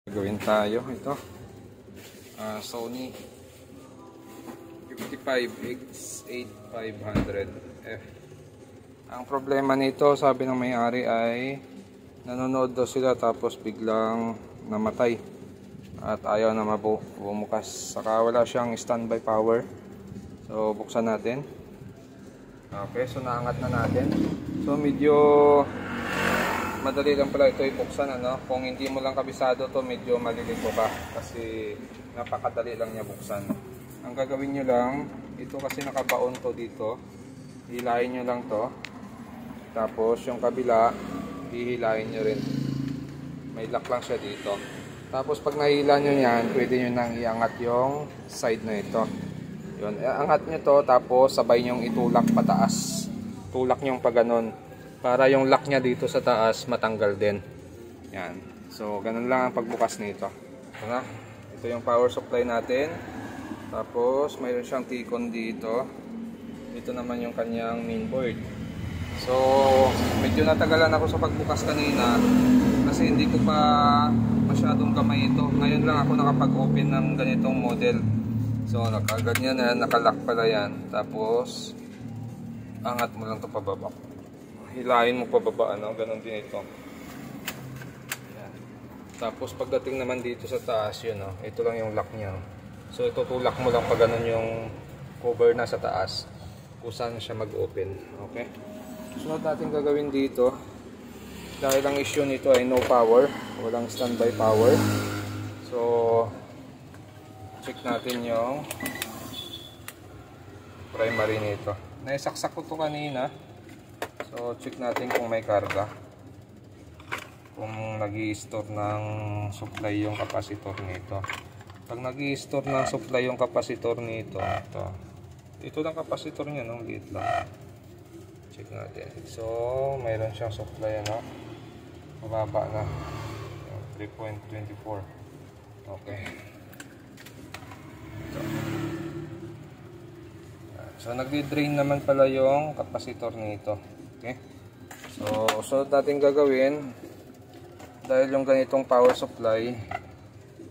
Gawin tayo ito Sony 55X8500F. Ang problema nito, sabi ng may-ari, ay nanonood daw sila tapos biglang namatay at ayaw na bumukas, saka wala siyang standby power. So buksan natin. Okay, so naangat na natin. So medyo madali lang pala ito ibuksan, ano? Kung hindi mo lang kabisado to, medyo malilito ka kasi napakadali lang niya buksan. Ang gagawin nyo lang, ito kasi nakabaon to dito, hilahin nyo lang to, tapos yung kabila hihilahin nyo rin, may lock lang siya dito. Tapos pag nahila nyo yan, pwede nyo nang iangat yung side na ito. Yun, angat nyo to, tapos sabay nyo itulak pataas, tulak nyo pa ganon, para yung lock niya dito sa taas matanggal din. Yan. So ganun lang ang pagbukas nito. Ito na. Ito yung power supply natin. Tapos mayroon siyang T-con dito. Ito naman yung kanyang mainboard. So medyo natagalan ako sa pagbukas kanina kasi hindi ko pa masyadong kamay ito. Ngayon lang ako nakapag-open ng ganitong model. So nakaganyan na, nakalock pala yan. Tapos angat mo lang ito pababa. Hilahin mo pababa, ano? Ganon din ito. Yan. Tapos pagdating naman dito sa taas, yun, no? Ito lang yung lock niya. So itutulak mo lang pag ganon yung cover na sa taas kung saan siya mag-open. Okay? Sunod natin gagawin dito, dahil ang issue nito ay no power, walang standby power. So check natin yung primary nito. Naisaksak ko to kanina. So check natin kung may karga, kung nag-i-store ng supply yung capacitor nito. Pag nag-i-store ng supply yung capacitor nito, ito lang capacitor niya, no? Liit lang. Check natin. So mayroon siyang supply, ano? Mababa na, 3.24. okay. So nagdi-drain naman pala yung capacitor nito. Okay? So sunod natin gagawin, dahil yung ganitong power supply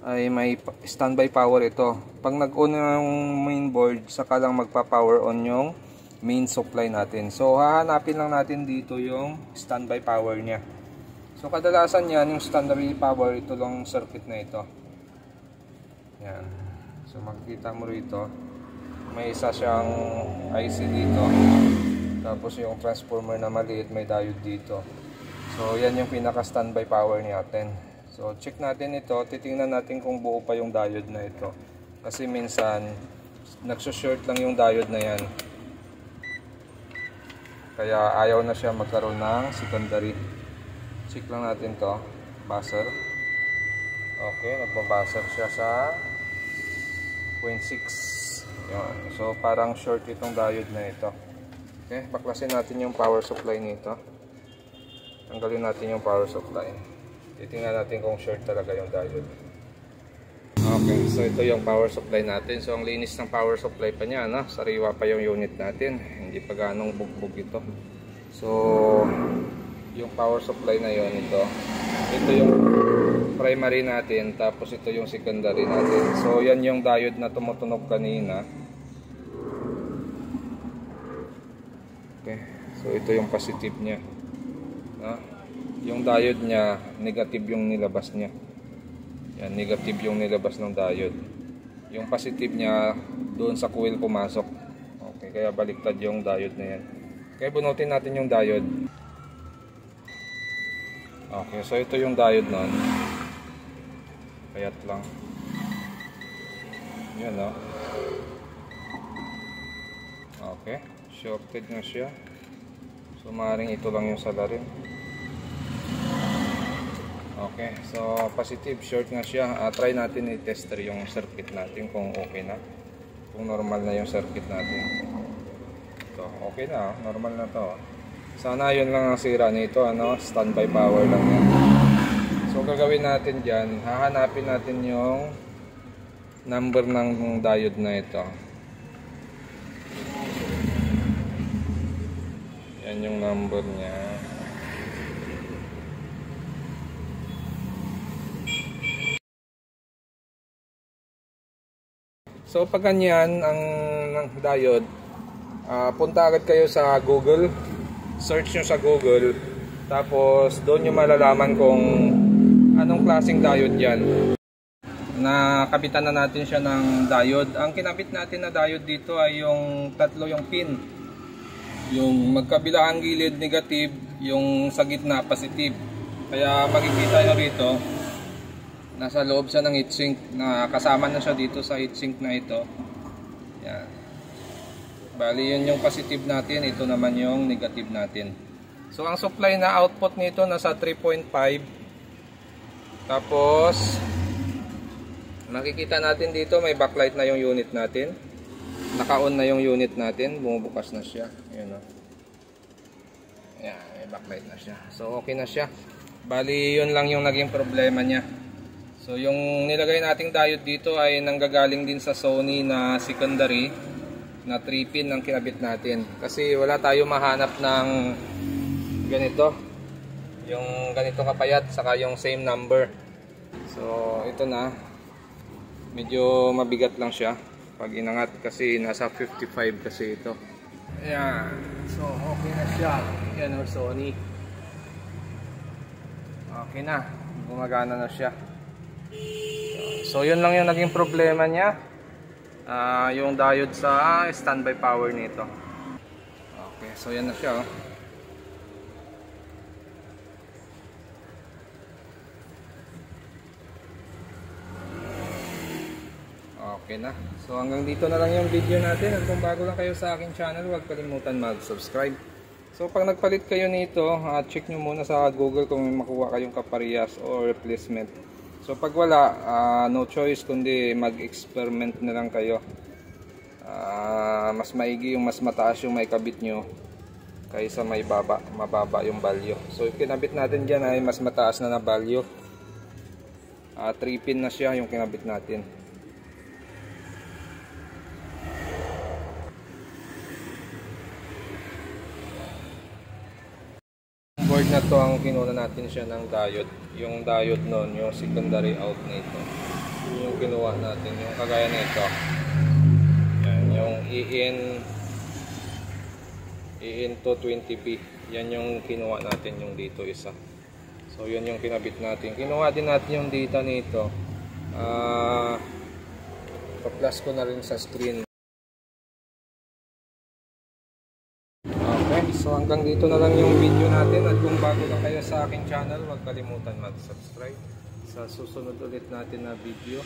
ay may standby power ito. Pag nag-on yung mainboard, saka lang magpa-power on yung main supply natin. So hahanapin lang natin dito yung standby power niya. So kadalasan yan, yung standby power, ito lang circuit na ito. Yan. So makikita mo rito, may isa siyang IC dito. Tapos yung transformer na maliit, may diode dito. So yan yung pinaka standby power natin. So check natin ito, titingnan natin kung buo pa yung diode na ito. Kasi minsan nagso-short lang yung diode na yan. Kaya ayaw na siya magkaroon ng secondary. Check lang natin to, buzzer. Okay, nagbabuzzer siya sa 0.6. Yun. So parang short itong diode na ito. Okay, baklasin natin yung power supply nito. Tanggalin natin yung power supply. Titingnan natin kung short talaga yung diode. Okay, so ito yung power supply natin. So ang linis ng power supply pa niya, no? Sariwa pa yung unit natin. Hindi pa ganong bugbog ito. So yung power supply na yon, ito yung primary natin, tapos ito yung secondary natin. So yan yung diode na tumutunog kanina. Okay, so ito yung positive niya, no? Yung diode niya, negative yung nilabas niya. Yan, negative yung nilabas ng diode. Yung positive niya doon sa coil pumasok. Okay, kaya baliktad yung diode na yan. Kaya bunutin natin yung diode. Okay, so ito yung diode nun. Payat lang. Yan, no? Okay, shorted na siya. So maaaring ito lang yung salarin. Okay, so positive, short na siya. Try natin i-tester yung circuit natin kung okay na, kung normal na yung circuit natin. Ito, okay na, normal na to. Sana yun lang ang sira nito, ano? Standby power lang yan. So gagawin natin dyan, hahanapin natin yung number ng diode na ito. Yan yung number niya. So pag ganyan ang diode, punta agad kayo sa Google, search nyo sa Google, tapos doon nyo malalaman kung anong klaseng diode yan. Nakabitan na natin siya ng diode. Ang kinabit natin na diode dito ay yung tatlo yung pin. Yung magkabilang gilid negative, yung sa gitna positive. Kaya makikita nyo rito, nasa loob siya ng heatsink, na kasama na siya dito sa heatsink na ito. Yan. Bali yun yung positive natin, ito naman yung negative natin. So ang supply na output nito nasa 3.5. Tapos makikita natin dito may backlight na yung unit natin. Naka-on na yung unit natin, bumubukas na siya. Ayun, oh. Yan, may backlight na siya. So okay na siya. Bali yun lang yung naging problema niya. So yung nilagay nating diode dito ay nanggagaling din sa Sony na secondary na 3 pin ang kinabit natin. Kasi wala tayo mahanap ng ganito. Yung ganito kapayat saka yung same number. So ito na. Medyo mabigat lang siya pag inangat kasi nasa 55 kasi ito. Ayan. So okay na siya. Yan ang Sony. Okay na. Gumagana na siya. So yun lang yung naging problema niya. Yung diode sa standby power nito. Okay. So yan na siya. Oh. Okay na. So hanggang dito na lang yung video natin. At kung bago lang kayo sa aking channel, huwag kalimutan mag-subscribe. So pag nagpalit kayo nito, check nyo muna sa Google kung may makuha kayong kaparehas o replacement. So pag wala, no choice kundi mag-experiment na lang kayo. Mas maigi yung mas mataas yung may kabit nyo kaysa may mababa yung value. So yung kinabit natin dyan ay mas mataas na value. 3 pin na siya yung kinabit natin. Board na to ang kinuna natin siya ng diode. Yung diode nun, yung secondary out nito. Yung kinuha natin, yung kagaya nito. Yan, yung EN220B. Yan yung kinuha natin, yung dito isa. So yun yung kinabit natin. Kinuha din natin yung data nito. Pa-plus ko na rin sa screen. Okay, so hanggang dito na lang yung video natin. At kung bago lang kayo sa aking channel, huwag kalimutan mag-subscribe sa susunod ulit natin na video.